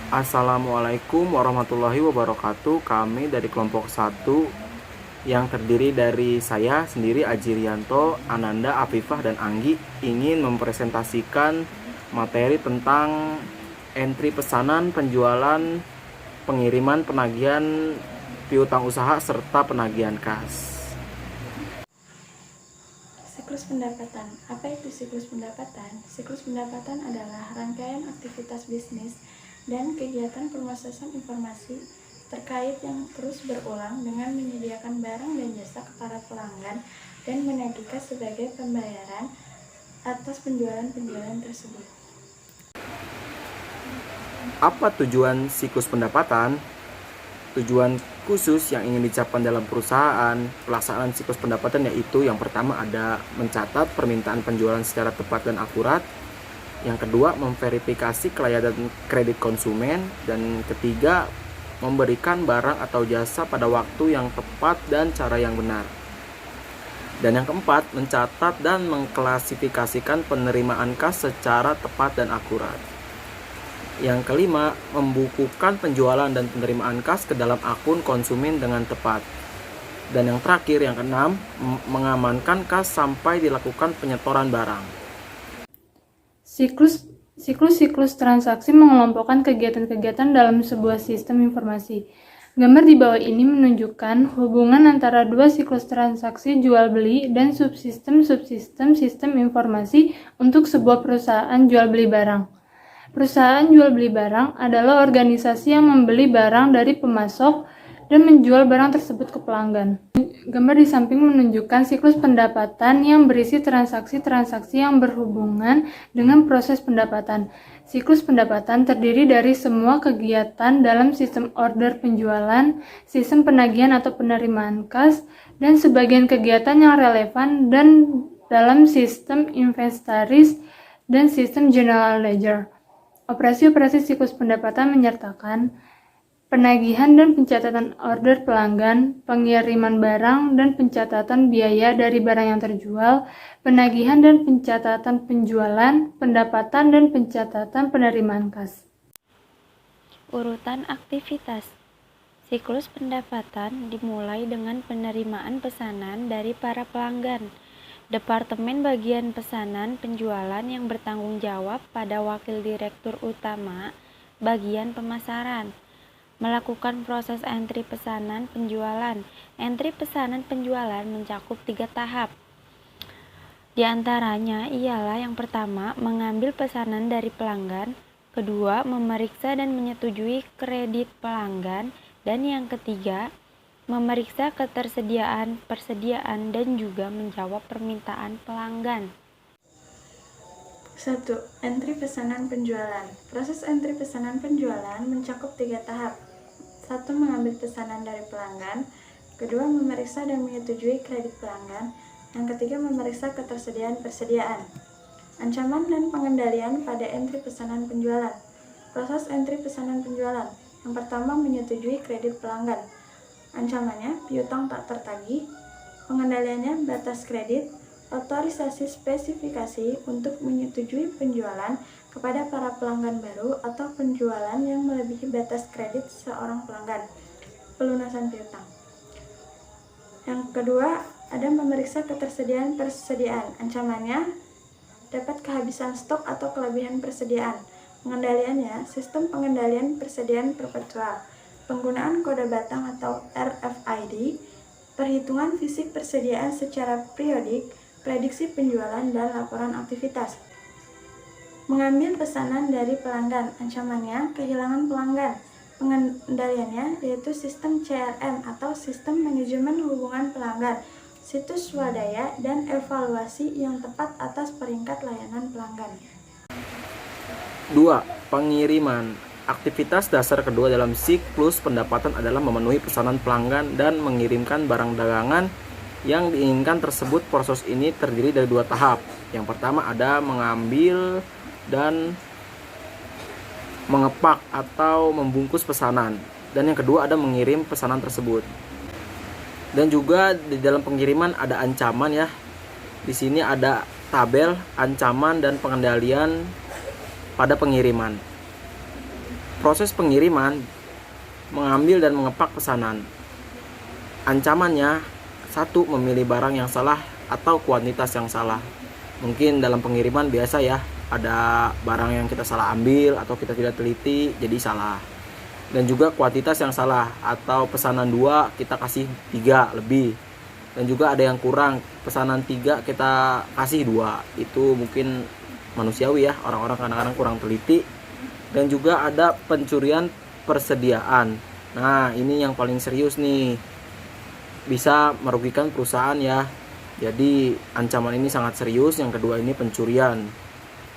Assalamualaikum warahmatullahi wabarakatuh. Kami dari kelompok 1 yang terdiri dari saya sendiri, Ajirianto, Ananda, Afifah, dan Anggi, ingin mempresentasikan materi tentang entry pesanan, penjualan, pengiriman, penagihan piutang usaha, serta penagihan kas. Siklus pendapatan. Apa itu siklus pendapatan? Siklus pendapatan adalah rangkaian aktivitas bisnis dan kegiatan pemrosesan informasi terkait yang terus berulang dengan menyediakan barang dan jasa kepada pelanggan dan menagih kas sebagai pembayaran atas penjualan-penjualan tersebut. Apa tujuan siklus pendapatan? Tujuan khusus yang ingin dicapai dalam perusahaan pelaksanaan siklus pendapatan yaitu yang pertama ada mencatat permintaan penjualan secara tepat dan akurat, yang kedua memverifikasi kelayakan kredit konsumen, dan ketiga memberikan barang atau jasa pada waktu yang tepat dan cara yang benar, dan yang keempat mencatat dan mengklasifikasikan penerimaan kas secara tepat dan akurat. Yang kelima, membukukan penjualan dan penerimaan kas ke dalam akun konsumen dengan tepat. Dan yang terakhir, yang keenam, mengamankan kas sampai dilakukan penyetoran barang. Siklus transaksi mengelompokkan kegiatan-kegiatan dalam sebuah sistem informasi. Gambar di bawah ini menunjukkan hubungan antara dua siklus transaksi jual-beli dan subsistem sistem informasi untuk sebuah perusahaan jual-beli barang. Perusahaan jual-beli barang adalah organisasi yang membeli barang dari pemasok dan menjual barang tersebut ke pelanggan. Gambar di samping menunjukkan siklus pendapatan yang berisi transaksi-transaksi yang berhubungan dengan proses pendapatan. Siklus pendapatan terdiri dari semua kegiatan dalam sistem order penjualan, sistem penagihan atau penerimaan kas, dan sebagian kegiatan yang relevan dan dalam sistem inventaris dan sistem general ledger. Operasi-operasi siklus pendapatan menyertakan penagihan dan pencatatan order pelanggan, pengiriman barang dan pencatatan biaya dari barang yang terjual, penagihan dan pencatatan penjualan, pendapatan dan pencatatan penerimaan kas. Urutan aktivitas. Siklus pendapatan dimulai dengan penerimaan pesanan dari para pelanggan. Departemen bagian pesanan penjualan yang bertanggung jawab pada Wakil Direktur Utama bagian pemasaran melakukan proses entry pesanan penjualan. Entry pesanan penjualan mencakup 3 tahap. Di antaranya ialah yang pertama, mengambil pesanan dari pelanggan, kedua, memeriksa dan menyetujui kredit pelanggan, dan yang ketiga, memeriksa persediaan dan juga menjawab permintaan pelanggan. 1. Entry pesanan penjualan. Proses entry pesanan penjualan mencakup 3 tahap. 1. Mengambil pesanan dari pelanggan, kedua, memeriksa dan menyetujui kredit pelanggan, yang ketiga, memeriksa persediaan. Ancaman dan pengendalian pada entry pesanan penjualan. Proses entry pesanan penjualan. Yang pertama, menyetujui kredit pelanggan. Ancamannya, piutang tak tertagih. Pengendaliannya, batas kredit, otorisasi spesifikasi untuk menyetujui penjualan kepada para pelanggan baru atau penjualan yang melebihi batas kredit seorang pelanggan. Pelunasan piutang. Yang kedua, ada memeriksa ketersediaan persediaan. Ancamannya, dapat kehabisan stok atau kelebihan persediaan. Pengendaliannya, sistem pengendalian persediaan perpetual. Penggunaan kode batang atau RFID, perhitungan fisik persediaan secara periodik, prediksi penjualan, dan laporan aktivitas. Mengambil pesanan dari pelanggan. Ancamannya, kehilangan pelanggan. Pengendaliannya yaitu sistem CRM atau sistem manajemen hubungan pelanggan, situs swadaya, dan evaluasi yang tepat atas peringkat layanan pelanggan. 2. Pengiriman. Aktivitas dasar kedua dalam siklus pendapatan adalah memenuhi pesanan pelanggan dan mengirimkan barang dagangan yang diinginkan tersebut. Proses ini terdiri dari 2 tahap. Yang pertama ada mengambil dan mengepak atau membungkus pesanan, dan yang kedua ada mengirim pesanan tersebut. Dan juga di dalam pengiriman ada ancaman ya. Di sini ada tabel ancaman dan pengendalian pada pengiriman. Proses pengiriman, mengambil dan mengepak pesanan. Ancamannya, 1. Memilih barang yang salah atau kuantitas yang salah. Mungkin dalam pengiriman biasa ya, ada barang yang kita salah ambil atau kita tidak teliti jadi salah. Dan juga kuantitas yang salah, atau pesanan 2 kita kasih 3 lebih. Dan juga ada yang kurang, pesanan 3 kita kasih 2. Itu mungkin manusiawi ya, orang-orang kadang-kadang kurang teliti. Dan juga ada pencurian persediaan. Nah, ini yang paling serius nih, bisa merugikan perusahaan ya. Jadi ancaman ini sangat serius. Yang kedua ini pencurian,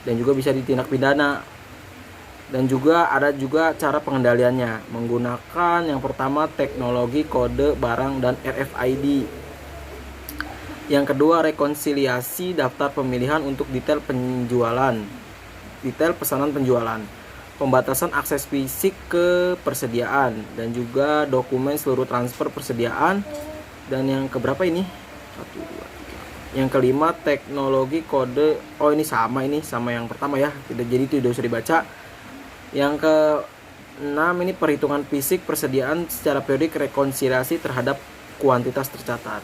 dan juga bisa ditindak pidana. Dan juga ada juga cara pengendaliannya, menggunakan yang pertama teknologi kode barang dan RFID. Yang kedua, rekonsiliasi daftar pemilihan untuk detail penjualan, detail pesanan penjualan, pembatasan akses fisik ke persediaan, dan juga dokumen seluruh transfer persediaan. Dan yang keberapa ini? 1, 2, 3. Yang kelima, teknologi kode. Oh, ini sama yang pertama ya. Jadi itu tidak usah dibaca. Yang ke-6 ini perhitungan fisik persediaan secara periodik, rekonsiliasi terhadap kuantitas tercatat.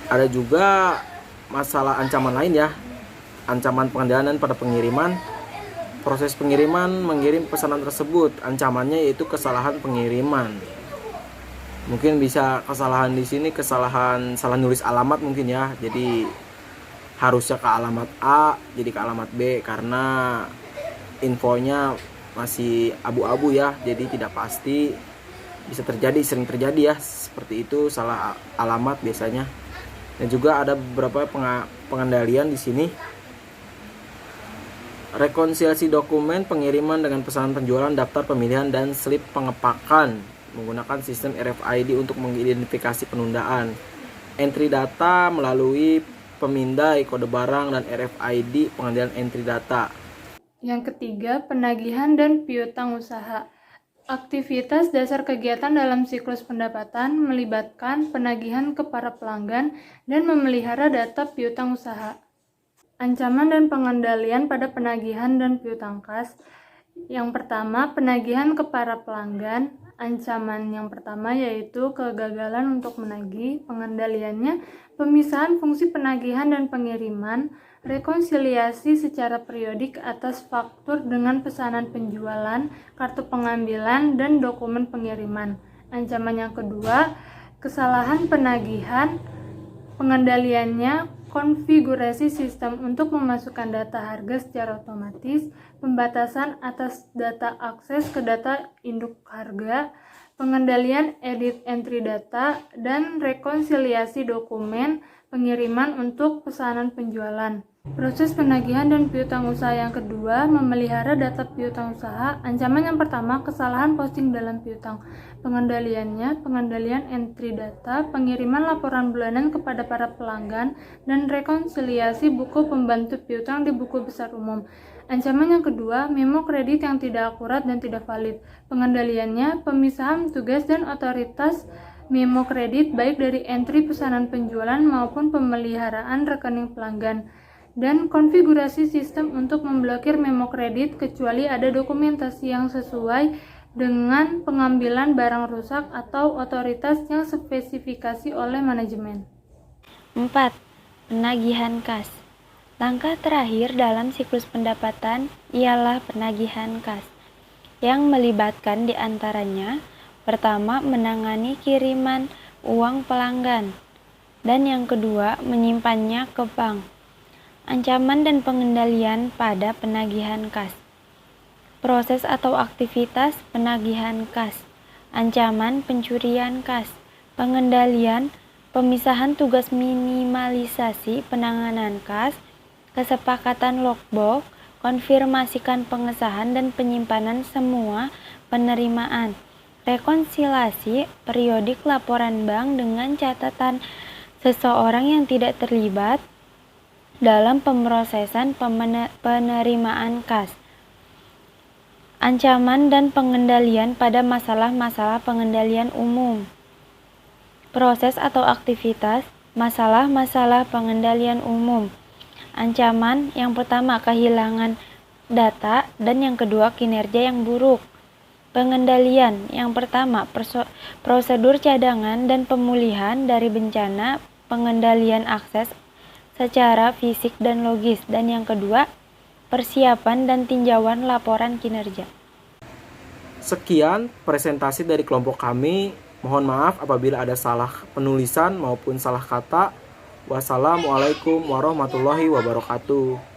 Ada juga masalah ancaman lain ya, ancaman pengendalian pada pengiriman. Proses pengiriman, mengirim pesanan tersebut, ancamannya yaitu kesalahan pengiriman. Mungkin bisa kesalahan di sini, kesalahan salah nulis alamat mungkin ya. Jadi harusnya ke alamat A jadi ke alamat B karena infonya masih abu-abu ya, jadi tidak pasti, bisa terjadi, sering terjadi ya seperti itu, salah alamat biasanya. Dan juga ada beberapa pengendalian di sini. Rekonsiliasi dokumen pengiriman dengan pesanan penjualan, daftar pemilihan, dan slip pengepakan menggunakan sistem RFID untuk mengidentifikasi penundaan. Entry data melalui pemindai kode barang dan RFID, pengendalian entry data. Yang ketiga, penagihan dan piutang usaha. Aktivitas dasar kegiatan dalam siklus pendapatan melibatkan penagihan ke para pelanggan dan memelihara data piutang usaha. Ancaman dan pengendalian pada penagihan dan piutang kas. Yang pertama, penagihan ke para pelanggan. Ancaman yang pertama yaitu kegagalan untuk menagih. Pengendaliannya, pemisahan fungsi penagihan dan pengiriman, rekonsiliasi secara periodik atas faktur dengan pesanan penjualan, kartu pengambilan, dan dokumen pengiriman. Ancaman yang kedua, kesalahan penagihan. Pengendaliannya, konfigurasi sistem untuk memasukkan data harga secara otomatis, pembatasan atas data akses ke data induk harga, pengendalian edit entry data, dan rekonsiliasi dokumen pengiriman untuk pesanan penjualan. Proses penagihan dan piutang usaha yang kedua, memelihara data piutang usaha. Ancaman yang pertama, kesalahan posting dalam piutang. Pengendaliannya, pengendalian entry data, pengiriman laporan bulanan kepada para pelanggan, dan rekonsiliasi buku pembantu piutang di buku besar umum. Ancaman yang kedua, memo kredit yang tidak akurat dan tidak valid. Pengendaliannya, pemisahan tugas dan otoritas memo kredit baik dari entry pesanan penjualan maupun pemeliharaan rekening pelanggan, dan konfigurasi sistem untuk memblokir memo kredit kecuali ada dokumentasi yang sesuai dengan pengambilan barang rusak atau otoritas yang spesifikasi oleh manajemen. 4. Penagihan kas. Langkah terakhir dalam siklus pendapatan ialah penagihan kas, yang melibatkan diantaranya: pertama, menangani kiriman uang pelanggan, dan yang kedua, menyimpannya ke bank. Ancaman dan pengendalian pada penagihan kas. Proses atau aktivitas penagihan kas. Ancaman pencurian kas. Pengendalian, pemisahan tugas minimalisasi penanganan kas, kesepakatan logbook, konfirmasikan pengesahan dan penyimpanan semua penerimaan, rekonsiliasi periodik laporan bank dengan catatan seseorang yang tidak terlibat dalam pemrosesan penerimaan kas. Ancaman dan pengendalian pada masalah-masalah pengendalian umum. Proses atau aktivitas masalah-masalah pengendalian umum. Ancaman yang pertama, kehilangan data, dan yang kedua, kinerja yang buruk. Pengendalian. Yang pertama, prosedur cadangan dan pemulihan dari bencana, pengendalian akses secara fisik dan logis. Dan yang kedua, persiapan dan tinjauan laporan kinerja. Sekian presentasi dari kelompok kami. Mohon maaf apabila ada salah penulisan maupun salah kata. Wassalamualaikum warahmatullahi wabarakatuh.